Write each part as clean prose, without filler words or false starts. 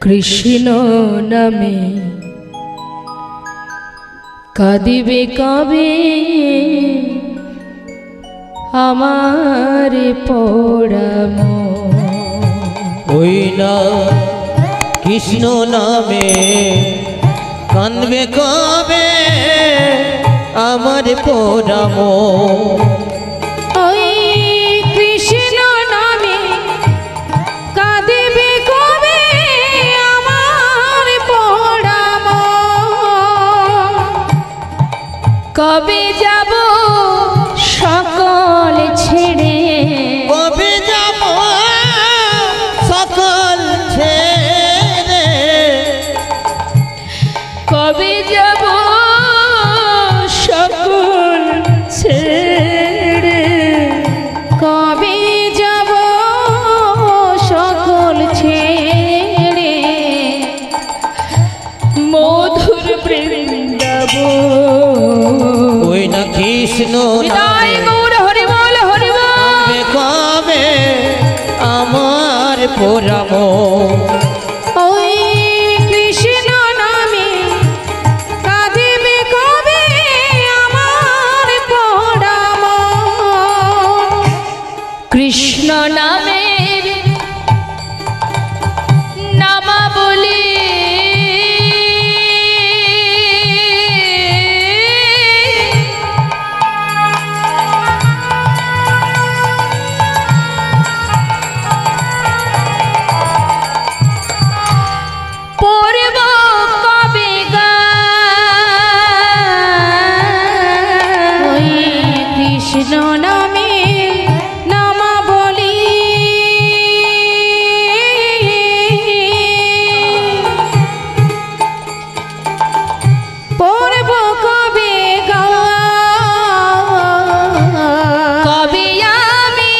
কৃষ্ণ নামে কাঁদিবে কবে আমার পোড়া মন। ওই না কৃষ্ণ নামে কাঁদবে কবে আমার পোড়া মন। ওই কৃষ্ণ নামে কাঁদিবে কবে আমার পোড়া মন। কবে যাব সকল ছেড়ে, কবে যাব সকল ছেড়ে, কবে যাব সকল ছেড়ে, কবে যাব সকল ছেড়ে মধুর বৃন্দাবন। ওই না কৃষ্ণ বিদায় গৌর হরি বল হরি বল। কবে আমার পোড়া মন। ওই কৃষ্ণ নামে কাঁদিবে কবে আমার পোড়া মন। কৃষ্ণ নামের নামাবলী পড়ব কবে গান। ওই কৃষ্ণ নামে নামাবলী পড়ব কবে গান। কবে আমি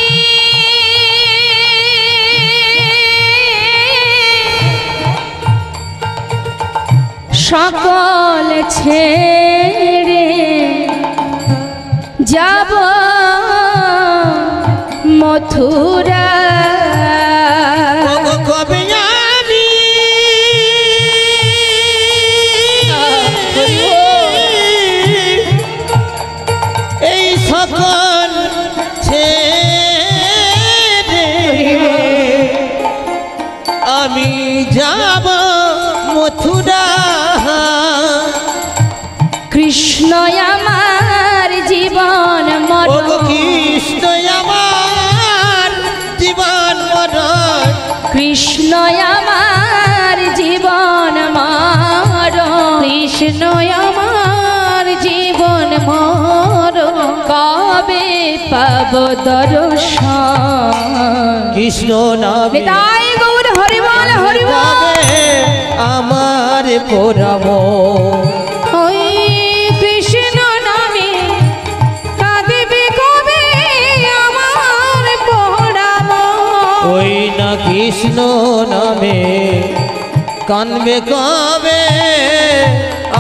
সকল ছেড়ে যাব মথুরা। কবে আমি এই সকল ছেড়ে আমি যাব মথুরা। কৃষ্ণ আমার জীবন মরণ। কৃষ্ণ আমার জীবন মরণ। কৃষ্ণ আমার জীবন মরণ। কৃষ্ণ আমার জীবন মরণ। কবে পাব দর্শন। কৃষ্ণ নামে বিদায় গৌর হরি বল হরি বল। কবে আমার পোড়া মন। ওই কৃষ্ণ নামে কাঁদিবে কবে আমার পোড়া মন। ওই না কৃষ্ণ নামে কানবে কবে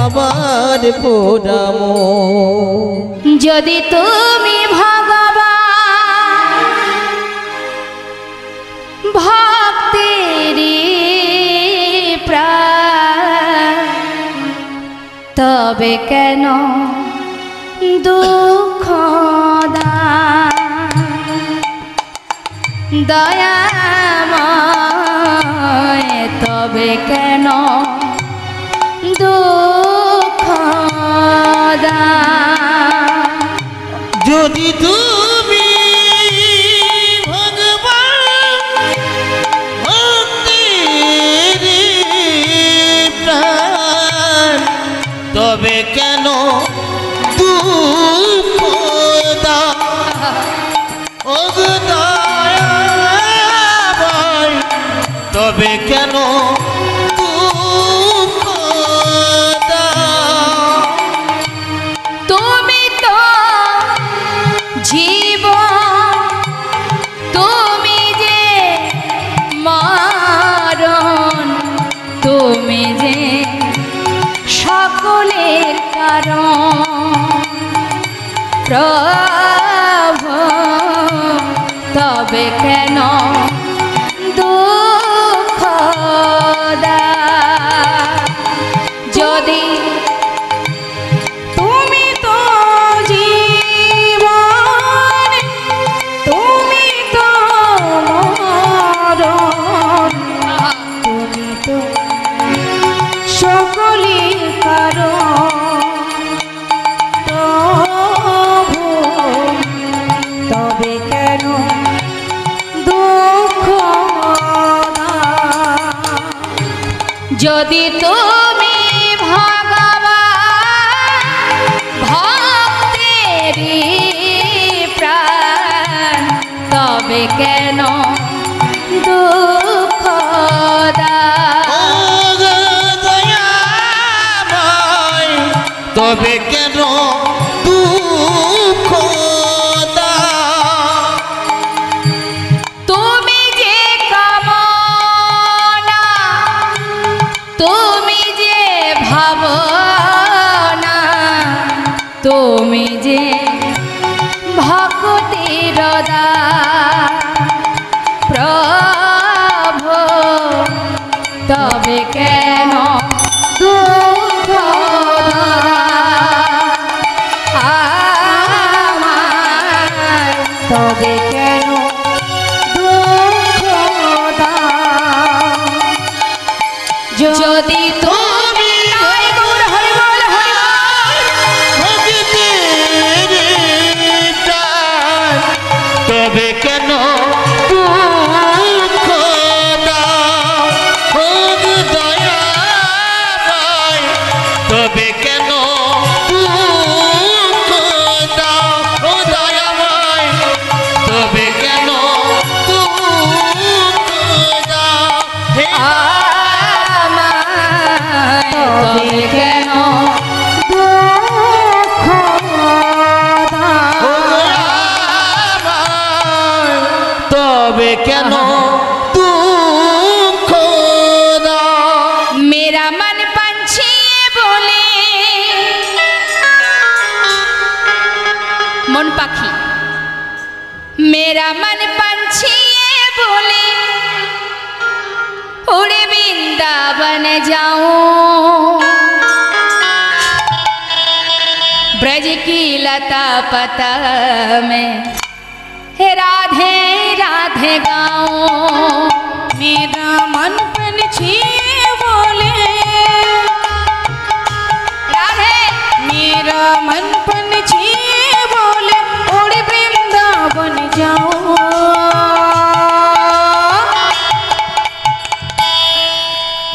আমার পোড়া মন। যদি তুমি ভগবান ভক্তের প্রাণ, তবে কেন দুঃখ দান। দয়াময় তবে কেন দুঃখ দান। যদি তুমি ভগবান ভক্তির প্রাণ, তবে কেন দুঃখ দাও। ও দয়াময় তবে কেন দুঃখ দাও। তুমি তো জীবন, তুমি যে মরণ, তুমি যে সকলের কারণ। প্রভু তবে কেন দুঃখ দান। যদি তুমি ভগবান ভক্তেরই প্রাণ, তবে কেন দুঃখ দাও? দয়াময় তবে কেন দুঃখ দাও? তুমি যে কামনা, তুমি যে ভাবনা, তুমি যে ভক্তির দান প্রভু, তবে কেন দুঃখ আমায়? তবে কেন দুঃখ দাও? যদি তুমি হরি বল, হরি বল, হরি বল। ভক্তির প্রাণ, তবে কেন দুঃখ দাও? ও দয়াময় তবে কেন দুঃখ দাও? ও দয়াময় তবে কেন দুঃখ দাও? হে আমায় তবে কেন দুঃখ দাও? তবে কেন দুঃখ দাও? मेरा मन पंछी बोले, मन पाखी, मेरा मन पंछी बोले, उड़े वृंदावन जाऊं, ब्रज की लता पता में हे राधे राधे गाऊं। मेरा मन पंछी बोले, राधे मेरा मन पंछी बोले, उड़ वृंदावन जाऊं,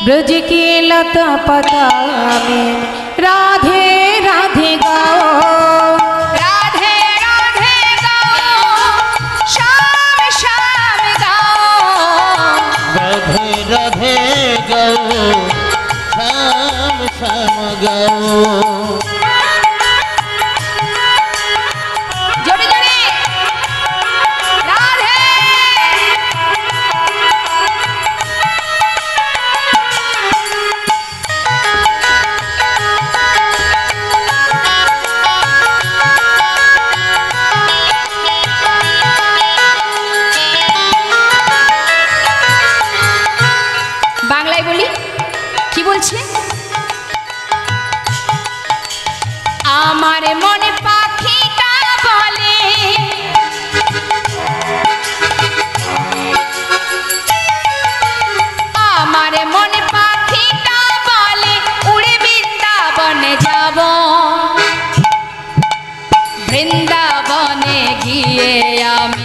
ब्रज की लता पता में राधे राधे गाओ, राधे राधे गाओ, शाम शाम गाओ, राधे राधे गौ श्याम श्याम गौ। जोड़ी जोड़ी राधे। বাংলায় বলি, কি বলছে? আমার মনে পাখিটা বলে, আমার মনে পাখিটা বলে, উড়ে বৃন্দাবনে যাব, বৃন্দাবনে গিয়ে আমি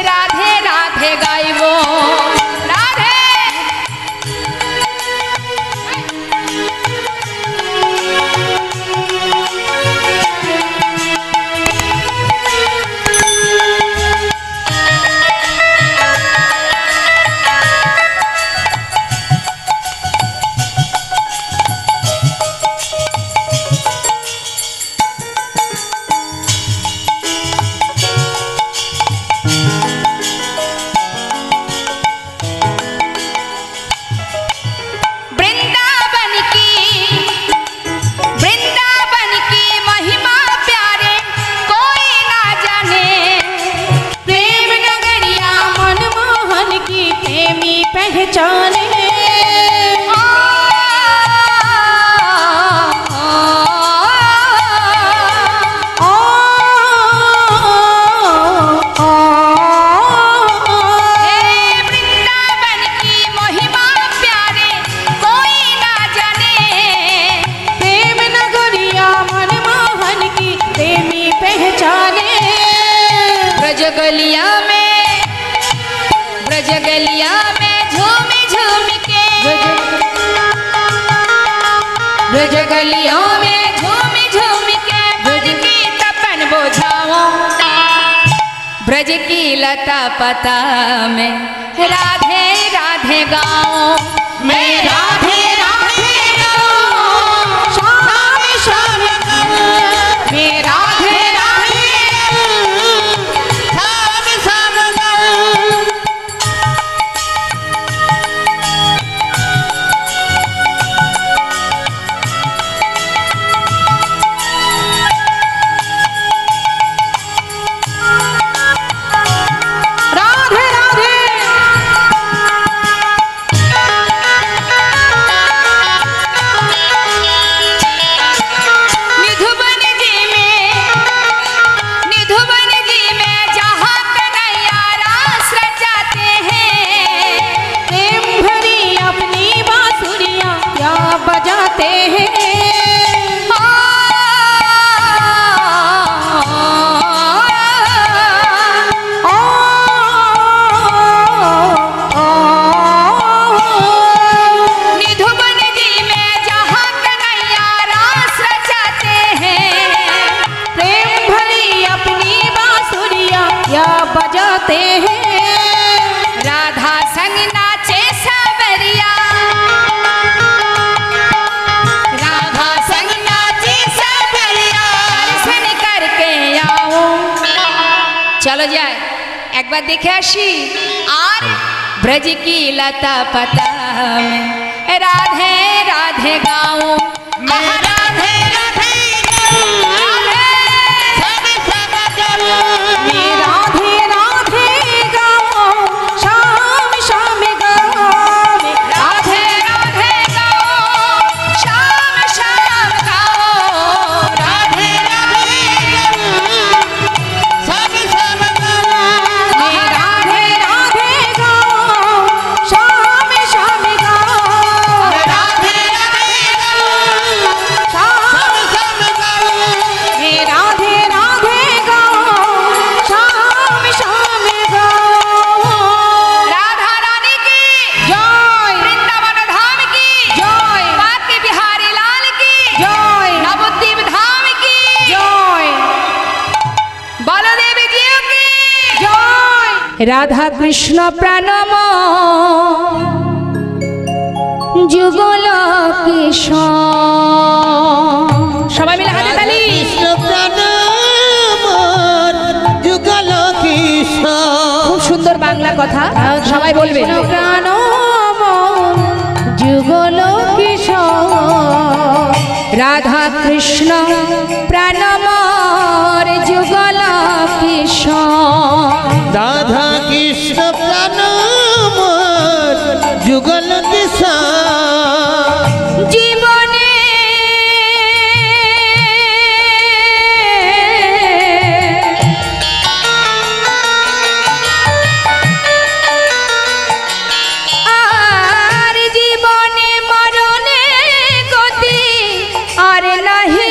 রাধে রাধে গাইব, রাধে। ब्रज गलियों में झूम झूम के ब्रज की तपन बुझाऊं, ब्रज की लता पता में राधे राधे गाऊं, मैं राधे राधे गाऊं, शाम शाम गाऊं, मैं राधे राधे शाम शाम गाऊं। राधे राधे। निधुवन जी में जहाँ कन्हैया रास रचाते हैं, प्रेम भरी अपनी बांसुरियाँ क्या बजाते हैं। निधुवन जी में जहाँ कन्हैया रास रचाते हैं, प्रेम भरी अपनी बांसुरियाँ क्या बजाते हैं। राधा संग नाचे सावरिया, राधा संग नाचे सावरिया, दर्शन करके आऊं। चलो जाए एक बार देखे आशी। और ब्रज की लता पता में राधे राधे गाऊं, मैं राधे राधे गाऊं, शाम शाम गाऊं। मैं राधे राधे गाऊं, शाम शाम गाऊं, मैं राधे राधे गाऊं, शाम शाम गाऊं, राधे राधे गाऊं, शाम शाम गाऊं। मैं राधे राधे गाऊं, शाम शाम गाऊं, राधे राधे गाऊं, शाम शाम गाऊं। मैं राधे राधे गाऊं, शाम शाम गाऊं। राधा रानी की जय, वृंदावन धाम की जय, बांके बिहारी लाल की जय, नवद्वीप धाम की जय, बलदेव जी की जय। राधा कृष्ण प्रणम जुगल किशोर। সবাই মিলে হাতে তালি। কৃষ্ণ প্রণাম যুগল কিশোর। খুব সুন্দর বাংলা কথা, সবাই বলবে। প্রাণম যুগল কিশোর, রাধা কৃষ্ণ প্রাণম যুগল কিশোর। রাধা কৃষ্ণ প্রণাম যুগল কিশোর। জীবনে আর জীবনে মরণে গতি আর নাহি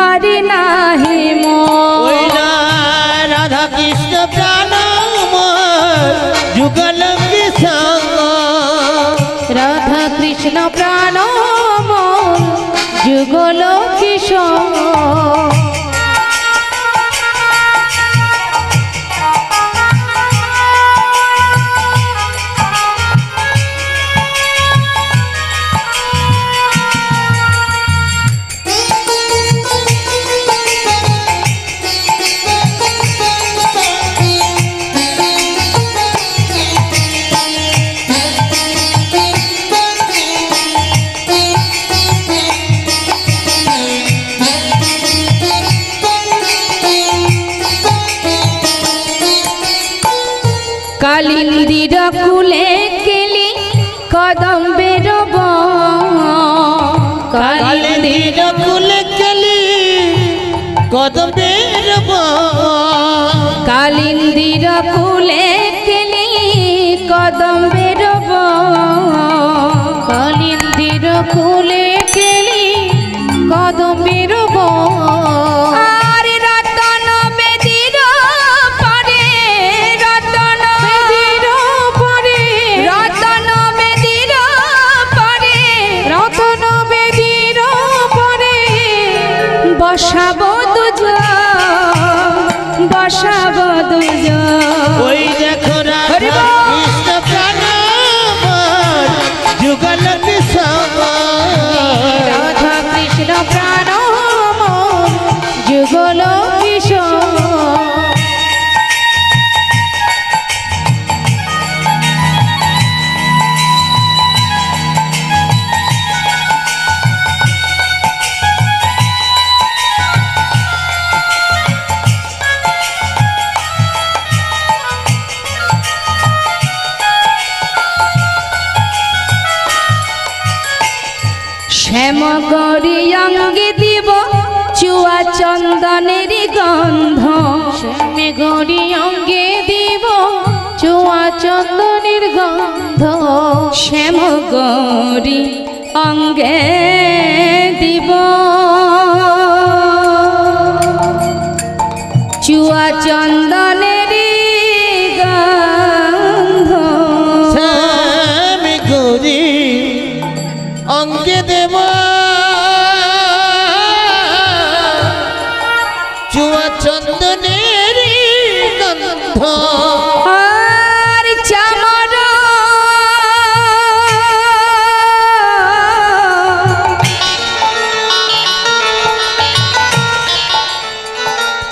আর নাহি ওই না রাধা কৃষ্ণ প্রণাম যুগল কিশোর। রাধা কৃষ্ণ প্রাণম যুগল কিশোর। কালিন্দির কুলে কেলি কদম্বের বন, কালিন্দির কুলে কেলি কদম্বের বন। কালিন্দির কুলে কেলি কদম্বের বন, কালিন্দির কুলে কেলি কদম্বের বন। আর রতন বেদির পরে, রতন বেদির পরে, রতন বেদির পরে, রতন শ্যাম গৌরী অঙ্গে দিব চুয়া চন্দনের গন্ধ শ্যামে গৌরী অঙ্গে দিব চুয়া চন্দনের গন্ধ শ্যাম গৌরী অঙ্গে দিব চুয়া চন্দনের গন্ধ শ্যামে গৌরী অঙ্গে দেব চুয়া চন্দনের গন্ধ আর চামর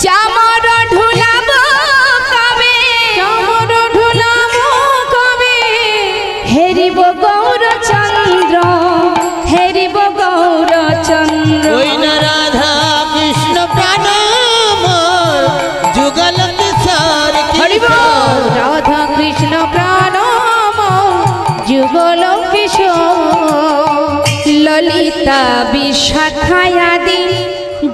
চামর ঢুলাব কবে চামর ঢুলাব কবে হেরিব গৌরচন্দ্র হেরিব গৌরচন্দ্র ওই না রাধা কৃষ্ণ প্রাণ মোর যুগল কিশোর হরিব রাধা কৃষ্ণ প্রাণ মোর যুগল কিশোর ললিতা বিশাখায়াদি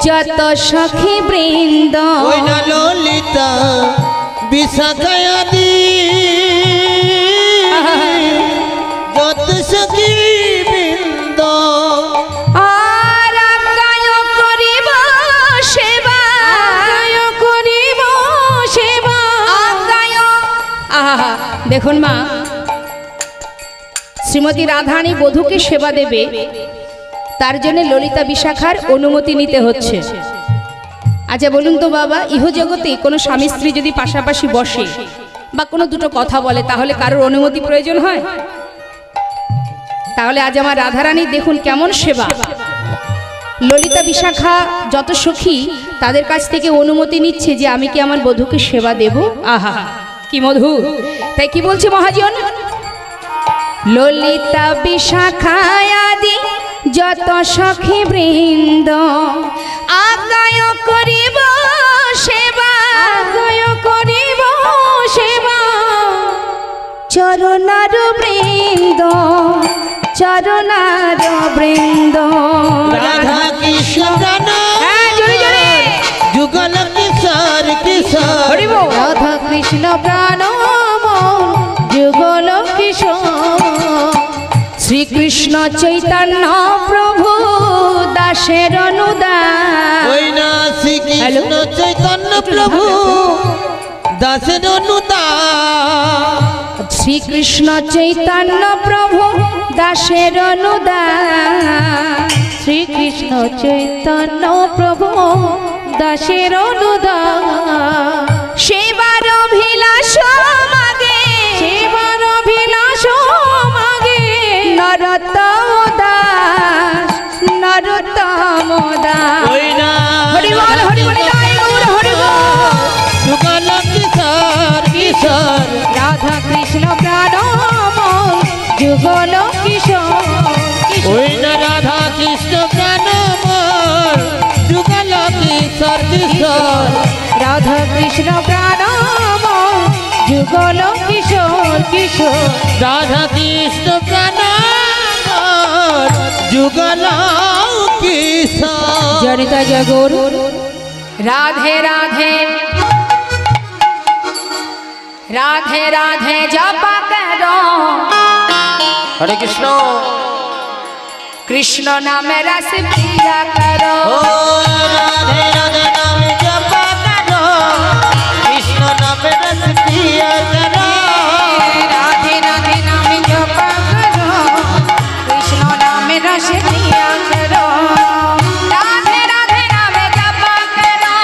যত সখী বৃন্দ ওই না ললিতা বিশাখায়াদি যত সখী বৃন্দ আর আজ্ঞায় করিব সেবা আজ্ঞায় করিব সেবা আজ্ঞায় আহা দেখুন মা শ্রীমতী রাধারানী বধূকে সেবা দেবে তার জন্য ললিতা বিশাখার অনুমতি নিতে হচ্ছে। আচ্ছা বলুন তো বাবা, ইহজগতে কোনো স্বামী স্ত্রী যদি পাশাপাশি বসে বা কোনো দুটো কথা বলে তাহলে কারোর অনুমতি প্রয়োজন হয়? তাহলে আজ আমার রাধারানী দেখুন কেমন সেবা। ললিতা বিশাখা যত সখী তাদের কাছ থেকে অনুমতি নিচ্ছে যে আমি কি আমার বধূকে সেবা দেব। আহা কি মধুর! তাই কি বলছে মহাজন, ললিতা বিশাখা আদি যত সখী বৃন্দ আজ্ঞায় করিব সেবা আজ্ঞায় করিব সেবা চরণার বৃন্দ চরণার বৃন্দ রাধা কৃষ্ণ প্রাণ হ্যাঁ, জোরে জোরে। যুগল কিশোর কিশোর হরি বল। রাধা কৃষ্ণ প্রাণ মোর যুগল কিশোর শ্রীকৃষ্ণ চৈতন্য প্রভু দাসের অনুদান ওই না শ্রীকৃষ্ণ হ্যালো? চৈতন্য প্রভু দাসের অনুদান শ্রীকৃষ্ণ চৈতন্য প্রভু দাসের অনুদান শ্রীকৃষ্ণ চৈতন্য প্রভু দাসের অনুদান সেবার অভিলাষ মাগে সেবার অভিলাষ মাগে নরোত্তম দাস নরোত্তম দাস ওই না হরি বল হরি বল জয় গৌর হরি বল। যুগল কিশোর কিশোর রাধা কৃষ্ণ প্রাণ মোর যুগল কিশোর ওই না রাধা কৃষ্ণ প্রাণ মোর যুগল কিশোর কিশোর রাধা কৃষ্ণ প্রাণ মোর যুগল কিশোর কিশোর রাধা কৃষ্ণ প্রাণ মোর যুগল কিশোর জনিতা জগর রাধে রাধে রাধে রাধে জপা করো হরে কৃষ্ণ কৃষ্ণ নামে রস পিয়া করো ও রাধে রাধে নাম জপা করো কৃষ্ণ নামে রস পিয়া করো রাধে রাধে নামে জপা করো কৃষ্ণ নামে রস পিয়া করো রাধে রাধে নামে জপা করো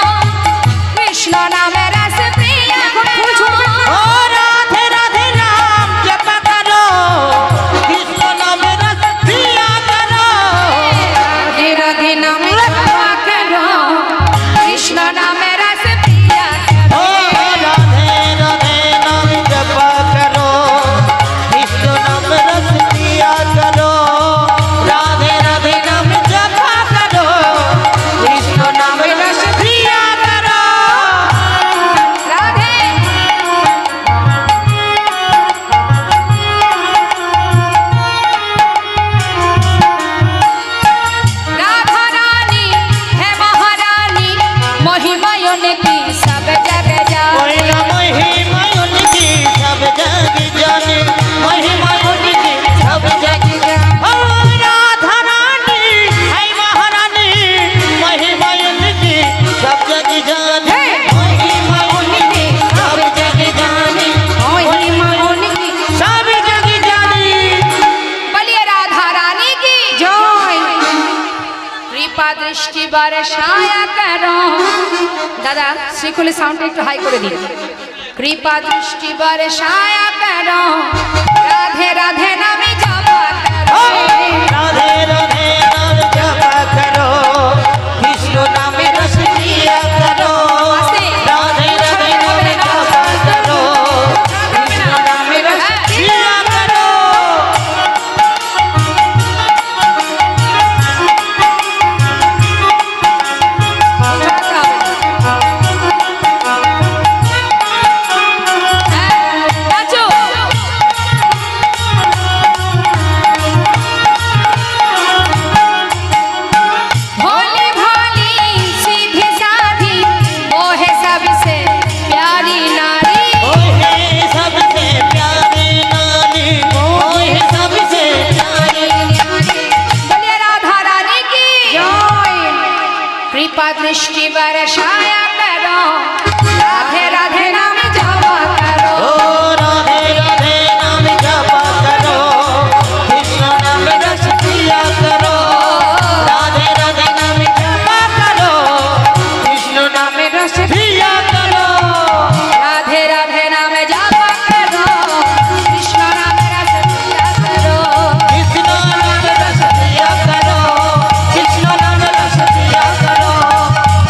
কৃষ্ণ নামে রস পিয়া করো ও রাধে রাধে নাম জপা করো কৃষ্ণ নামে রস পিয়া করো রাধে রাধে নামে জপা করো কৃষ্ণ নামে রস পিয়া ও করো রাধে রাধে নাম दृष्टि बरसाया करो दादा श्रीखोले साउंड একটু হাই করে দিন कृपा दृष्टि बरसाया करो राधे राधे नामे जपा करो राधे राधे नाम जपा करो कृष्ण नामे रस पिया करो राधे राधे नाम जपा करो कृष्ण नामे रस पिया करो दृष्टि बरसाया करो राधे राधे नाम जपा करो राधे राधे नाम जपा करो कृष्ण नाम रस पिया करो राधे राधे नाम जपा करो कृष्ण नाम रस पिया करो राधे राधे नाम जपा करो कृष्ण नाम रस पिया करो कृष्ण नाम रस पिया करो कृष्ण नाम रस पिया करो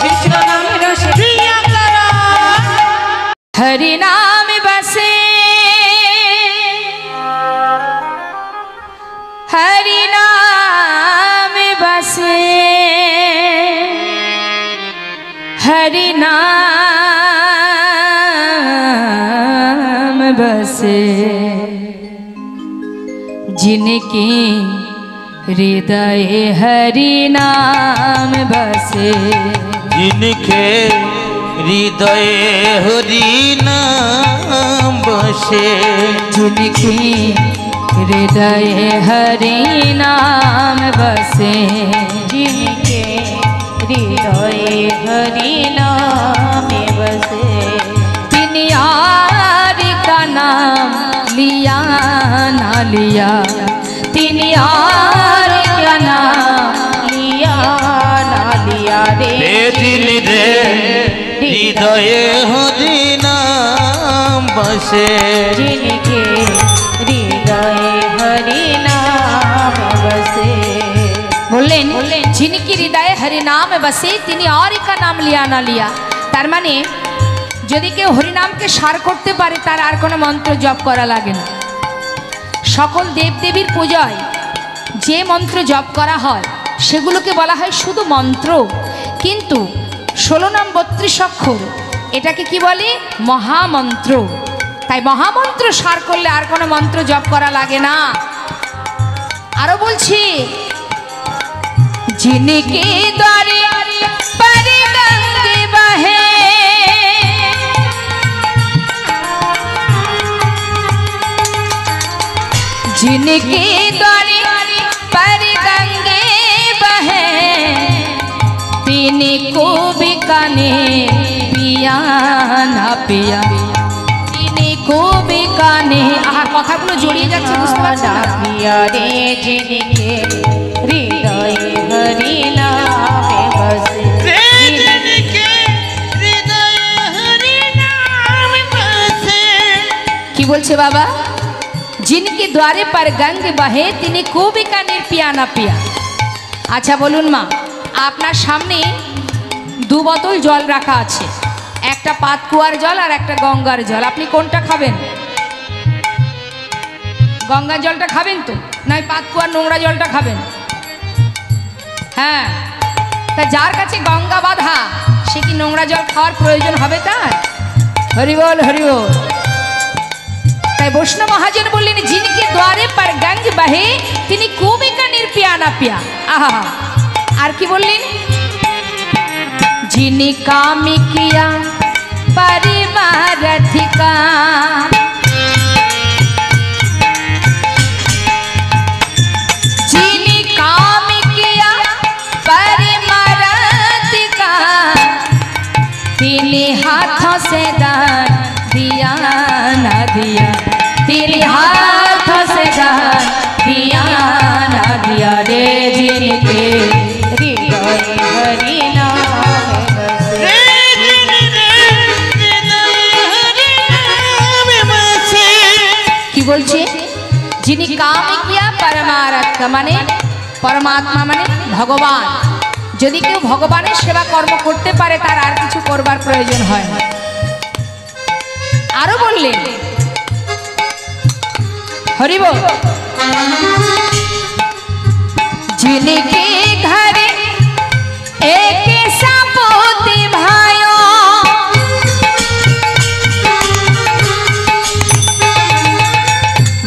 कृष्ण नाम रस पिया करो हरि नाम बसे हरि नाम बसे हरि नाम बसे जिनके हृदय हरि नाम बसे जिनके हृदय हरि नाम बसे जिनके हृदय हरि नाम बसे जिनके हृदय हरि नाम बसे तिन यार का नाम लिया ना लिया तिन यार का नाम लिया ना लिया रे दिल रे हृदय हरि नाम बसे जिनके हृदय हरि नाम बसे বললেন जिनके हृदय हरि नाम बसे তিনি और का नाम लिया ना लिया তার মানে যদি কেউ হরিনামকে সার করতে পারে তার আর কোনো মন্ত্র জপ করা লাগে না সকল দেবদেবীর পূজায় যে মন্ত্র জপ করা হয় সেগুলোকে বলা হয় শুধু মন্ত্র কিন্তু 16 নাম 32 অক্ষর এটাকে কি বলে মহামন্ত্র তাই মহামন্ত্র সার করলে আর কোনো মন্ত্র জপ করা লাগে না আরো বলছি जिनके द्वारे पर गंगे बहे जिनके द्वारे पर गंगे बहे पीने को भी काने पिया ना पिया पीने को भी काने आहा কথাগুলো জড়িয়ে যাচ্ছে বুঝতে পারছেন না পিয়া রে जिनके हृदय हरि नाम बसे जिनके हृदय हरि नाम बसे কি বলছে বাবা जिनके द्वारे पर गंग बहे তিনি কবি কানের পিয়া না পিয়া আচ্ছা বলুন মা আপনার সামনে দু বোতল জল রাখা আছে একটা পাতকুয়ার জল আর একটা গঙ্গার জল আপনি কোনটা খাবেন গঙ্গার জলটা খাবেন তো না পাতকুয়ার নোংরা জলটা খাবেন হ্যাঁ তা যার কাছে গঙ্গা বাঁধা সে কি নোংরা জল খাওয়ার প্রয়োজন হবে তার হরি বল হরি বল তাই বৈষ্ণব মহাজন বললেন जिनके द्वारे पर गंग बहे তিনি কবি কানের পিয়া না পিয়া আহা আর কি বললেন जिनी काम किया परिवारधिका जिनी काम किया परिवारधिका तिनी हाथों से दान दिया ना दिया तिनी हाथों से दान दिया ना दिया रे जिनके हृदय মানে পরমাত্মা মানে ভগবান। যদি কেউ ভগবানের সেবা কর্ম করতে পারে তার আর কিছু করবার প্রয়োজন হয় না। আরো বললেন হরি বল। जिनके घर एक सपूती भाइयों,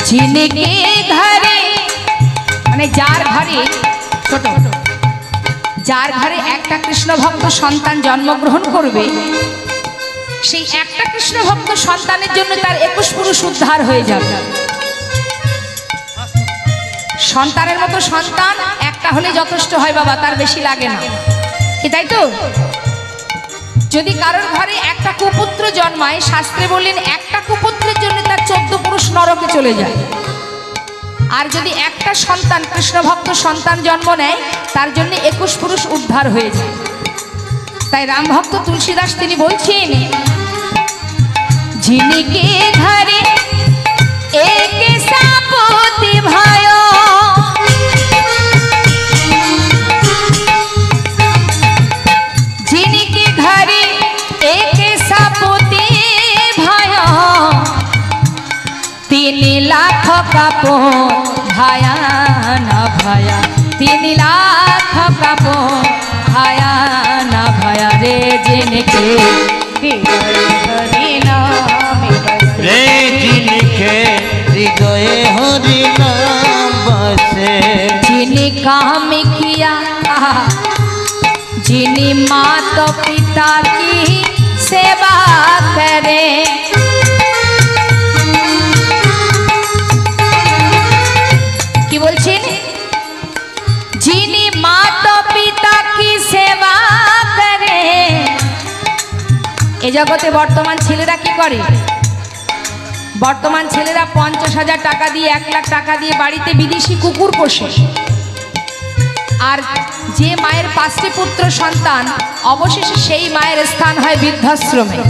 जिनके घरे মানে যার ঘরে ছোট যার ঘরে একটা কৃষ্ণ ভক্ত সন্তান জন্মগ্রহণ করবে, সেই একটা কৃষ্ণ ভক্ত সন্তানের জন্য তার 21 পুরুষ উদ্ধার হয়ে যাবে। সন্তানের মতো সন্তান একটা হলে যথেষ্ট হয় বাবা, তার বেশি লাগে না, কি তাই তো? যদি কারোর ঘরে একটা কুপুত্র জন্মায়, শাস্ত্রে বললেন একটা কুপুত্রের জন্য তার 14 পুরুষ নরকে চলে যায়। আর যদি একটা সন্তান কৃষ্ণ ভক্ত সন্তান জন্ম নেয়, তার জন্য 21 পুরুষ উদ্ধার হয়ে যায়। তাই রাম ভক্ত তুলসীদাস তিনি বলছেন, जिनके घरे एक सपूती भाइयों, जिनके घरे एक सपूती भाइयों, 3 लाख का पोत भाया न भाया, 3 लाख का पोत भाया न भाया रे, जिनके हरि नाम रे, जिनके हृदय हरि नाम बसे, जिने काम किया, जिने माता पिता की सेवा करे, কি বলছেন? যিনি মাতা পিতা কি সেবা করে। এই জগতে বর্তমান ছেলেরা কি করে? বর্তমান ছেলেরা 50,000 টাকা দিয়ে 1 লাখ টাকা দিয়ে বাড়িতে বিদেশি কুকুর পোষে। আর যে মায়ের 5টি পুত্র সন্তান, অবশেষে সেই মায়ের স্থান হয় বৃদ্ধাশ্রমে।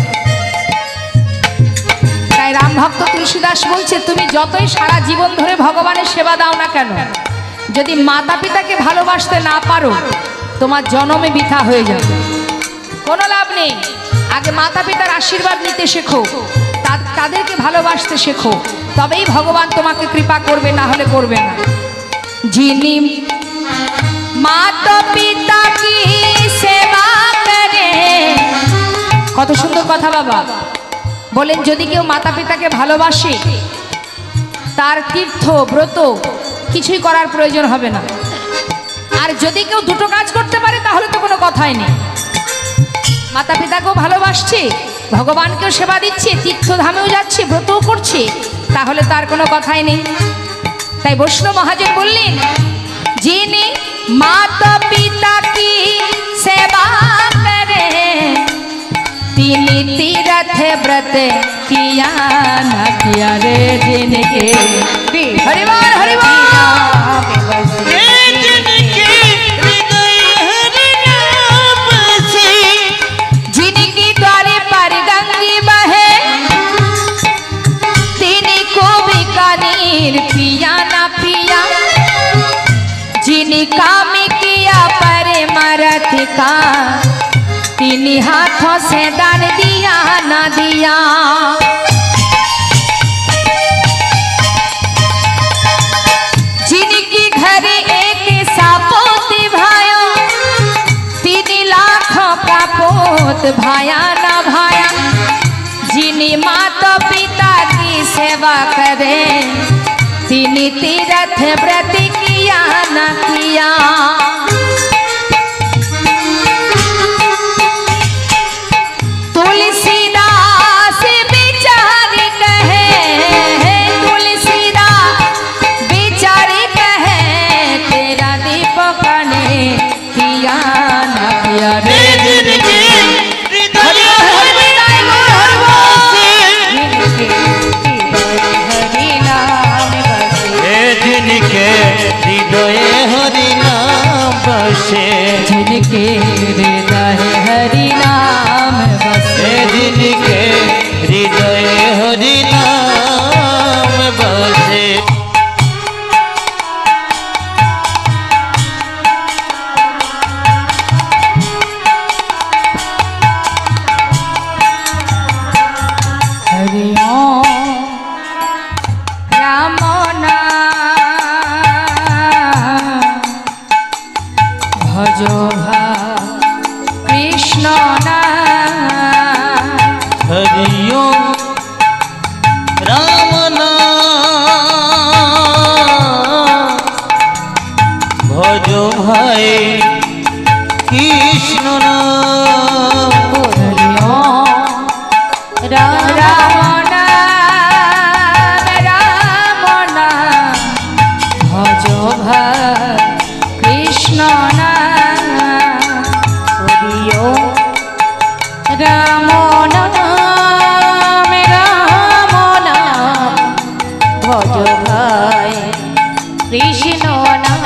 তাই রাম ভক্ত তুলসীদাস বলছে, তুমি যতই সারা জীবন ধরে ভগবানের সেবা দাও না কেন, যদি মাতা পিতাকে ভালোবাসতে না পারো, তোমার জন্মে বৃথা হয়ে যাবে, কোনো লাভ নেই। আগে মাতা পিতার আশীর্বাদ নিতে শেখো, তাদেরকে ভালোবাসতে শেখো, তবেই ভগবান তোমাকে কৃপা করবে, না হলে করবে না। যিনি মাতা পিতা কি সেবা করে, কত সুন্দর কথা বাবা বলেন। যদি কেউ মাতা পিতাকে ভালোবাসে, তার তীর্থ ব্রত কিছুই করার প্রয়োজন হবে না। আর যদি কেউ দুটো কাজ করতে পারে, তাহলে তো কোনো কথাই নেই। মাতা পিতাকেও ভালোবাসছে, ভগবানকেও সেবা দিচ্ছে, তীর্থধামেও যাচ্ছে, ব্রতও করছে, তাহলে তার কোনো কথাই নেই। তাই বৈষ্ণব মহাজন বললেন, যিনি মাতা পিতা কি সেবা করে, তিনি तीरथ व्रत किया न किया रे, जिनके हरिवार हरिवार, जिनके हृदय हरि नाम बसे, जिनके द्वारे पर गंगी बहे, तिनी को बीकानेर पिया न पिया, जिनी काम किया परमार्थ का, तिनी हाथों से दान दिया ना दिया। जिनके घरे एक सपूती भाइयों, 3 लाख का पोत भाया ना भाया, जिनी माता पिता की सेवा करे, तिनी तीर्थ व्रत किया ना किया। तुलसीदास विचार कहे, तुलसीदास विचार कहे, तेरा दीपक ने किया न किया रे, जिनके हृदय हरि नाम बसे, हरि नाम बसे, जिनके हृदय हरि नाम बसे, जिनके हृदय हरि नाम बसे, जिनके हृदय हरि नाम बसे। ভাই কৃষ্ণ নাম রাম নাম ভজ ভাই কৃষ্ণ নাম রাম নাম ভজ ভাই কৃষ্ণ নাম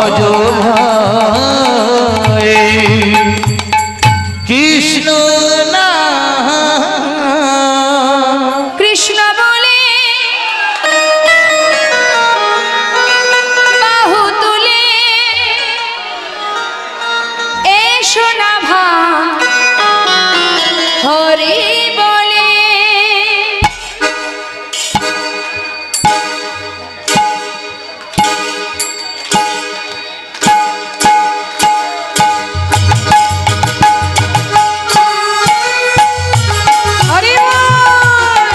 ভজ ভয় কৃষ্ণ না কৃষ্ণ বলে বাহু তুলে এসো না ভাই হরি বলে হরি বল।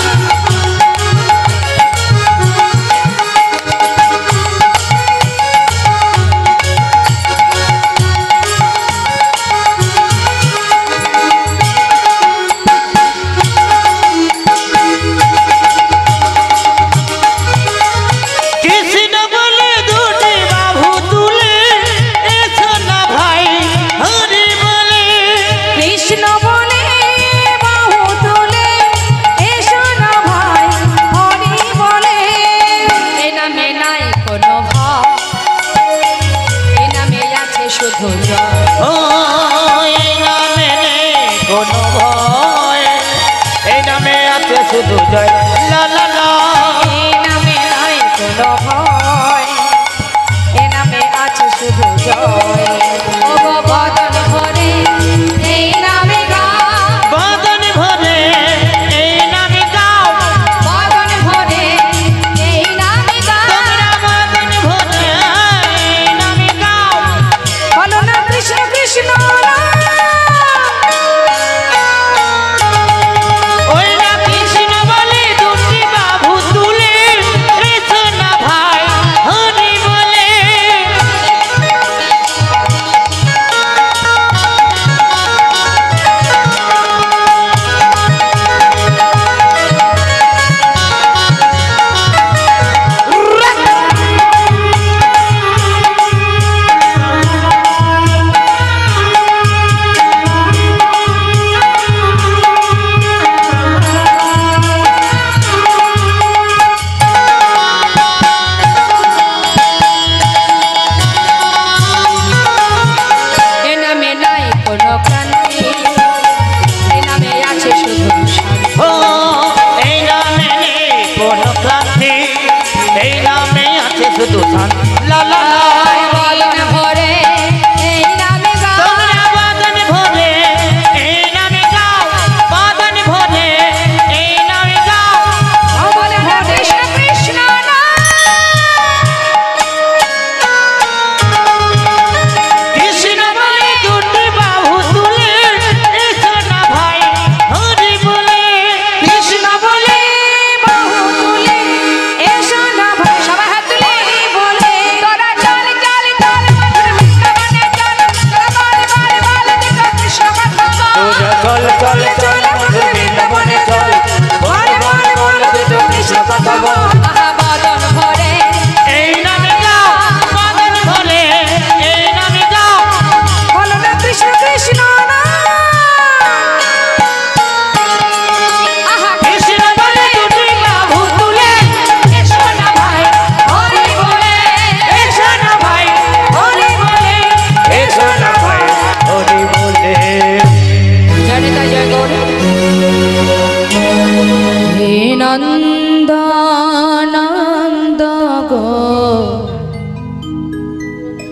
কৃষ্ণ বলে দুটি বাহু তুলে এসো না ভাই হরি বলে কৃষ্ণ বলে বাহু তুলে এসো না ভাই হরি বলে এ নামে নাই কোনো ভয় এ নামে আছে শুধু জয় ও এই নামে নেই কোনো ভয় এই নামে আছে শুধু জয় লা লা লা এ নামে নাই কোনো ভয় এ নামে আছে শুধু জয় ও গো বদন ভরে এই নামে গাও বদন ভরে এই নামে গাও বদন ভরে এই নামে গাও তোমরা বদন ভরে এই নামে গাও বলো না কৃষ্ণ কৃষ্ণ ওই না কৃষ্ণ বলে দুটি বাহু তুলে এসো না ভাই হরি বলে এ নামে নাই কোনো ক্রান্তি এ নামে আছে শুধু শান্তি ও এই নামে নেই কোনো ক্লান্তি এই নামে আছে শুধু শান্তি লা লা লা বদন ভরে এই নামে গাও তোমরা বদন ভরে এই নামে গাও বদন ভরে এই নামে গাও বলে না কৃষ্ণ কৃষ্ণ না কৃষ্ণ বলে দুটি বাহু তুলে এসো না ভাই হরি বলে কৃষ্ণ বলে বাহু তুলে এসো না ভাই সবাই হাত তুলে বলে তোরা চল চল চল মধুর বৃন্দাবনে চল তোরা বল বল বল দেখো কৃষ্ণ কথা তোরা চল চল চল মধুর বৃন্দাবনে চল বল বল বল দেখো কৃষ্ণ কথা মহাবদন ভরে এই নামে গাও বদন ভরে এই নামে গাও বলো না কৃষ্ণ কৃষ্ণ না আহা কৃষ্ণ বলে দুটি বাহু তুলে এসো না ভাই হরি বলে এসো না ভাই হরি বলে এসো না ভাই হরি বলে জনিতা জয় গৌর হে নন্দ নন্দ গো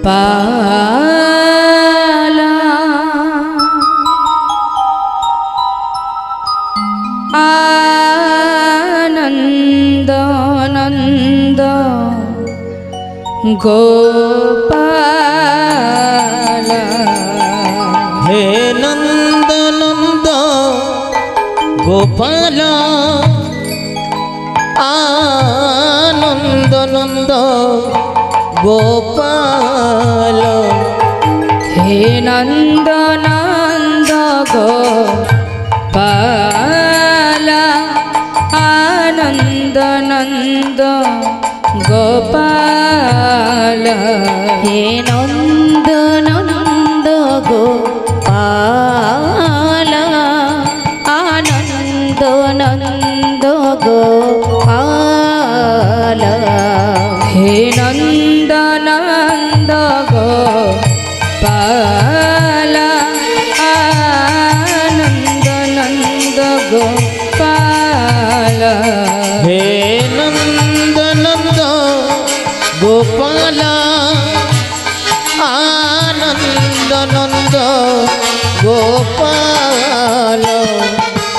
পালা আনন্দ নন্দ গোপালা হে নন্দ নন্দ গোপাল আনন্দ নন্দ গোপাল হে নন্দ নন্দ গোপালা আনন্দ নন্দ গোপাল হে নন্দ নন্দ গোপাল আনন্দ নন্দ গোপাল হে নন্দ নন্দ গোপাল আনন্দ নন্দ গোপাল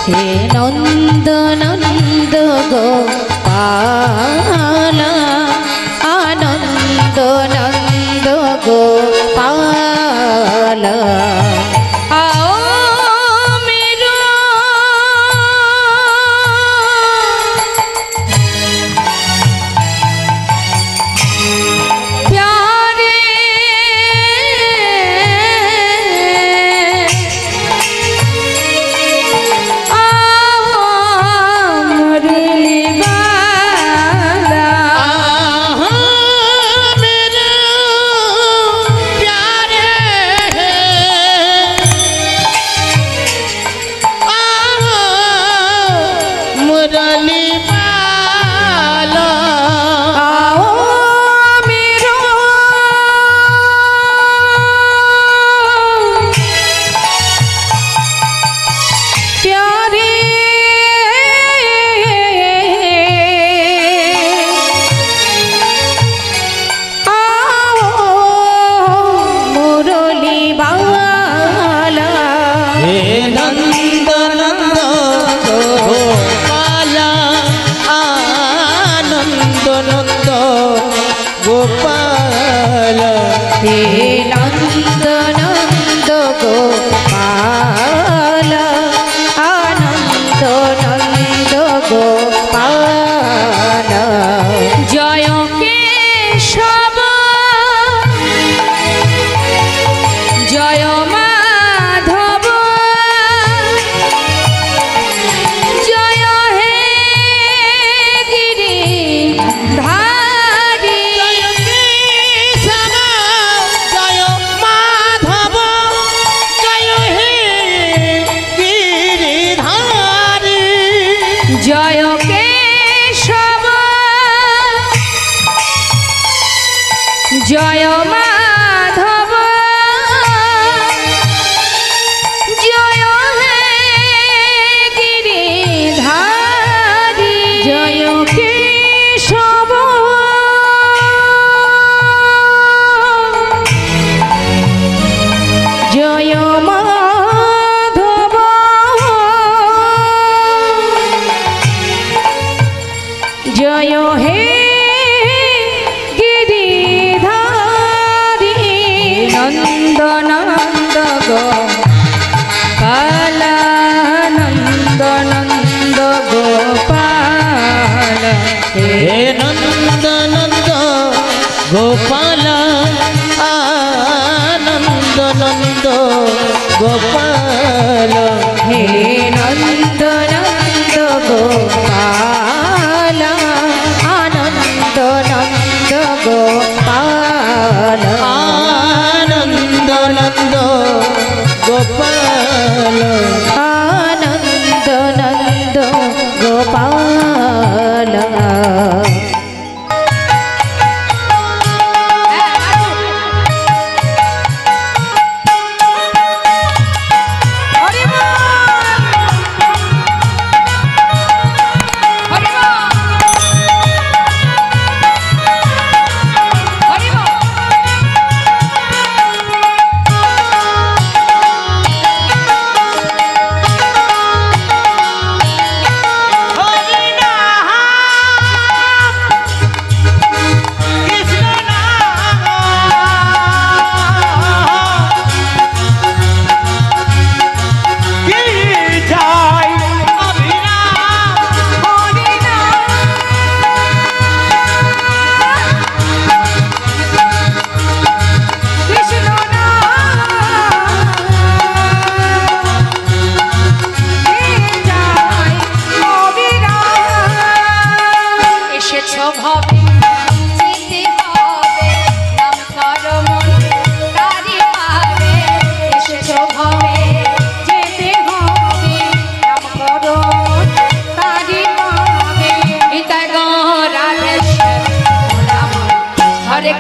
হে নন্দ নন্দ গোপাল আনন্দ নন্দ গোপাল आओ मेरो प्यारे आओ मुरली वाला मेरे प्यारे मुरली वाला आओ मेरो प्यारे आओ मुरली वाला हे नंद नंद गोपाल आनंद नंद गोपाल हे नंद नंद गोपाल आनंद नंद गोपाल जय केशव जय माधव जय हे गिरिधारी केशव जय माधव जय हे गिरिधारी जय केशव जय माधव जय हे गिरिधारी जय केशव जय माधव जय हे गिरिधारी नंद नंद गोपाल नंद नंद गोपाल हे नंद नंद गोपाल आनंद नंद गोपाल हे नंद नंद गोपाल आनंद नंद गोपाल आनंद नंद गोपाल आनंद नंद गोपाल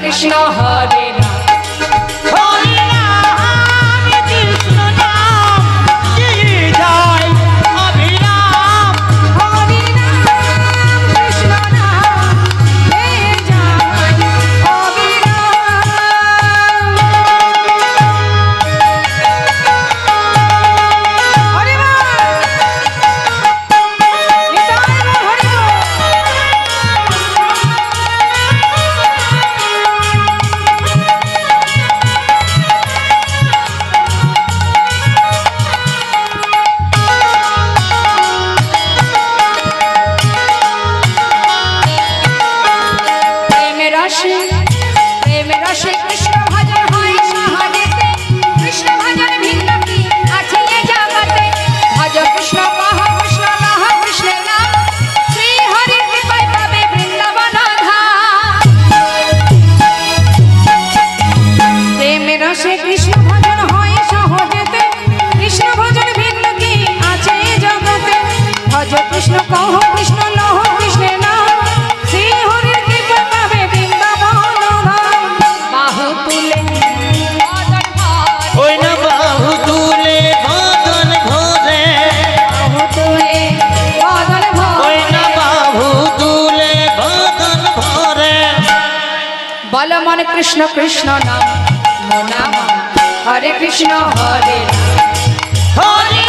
কৃষ্ণ হরে রাম বল মন কৃষ্ণ কৃষ্ণ নাম নাম হরে কৃষ্ণ হরে রাম হরে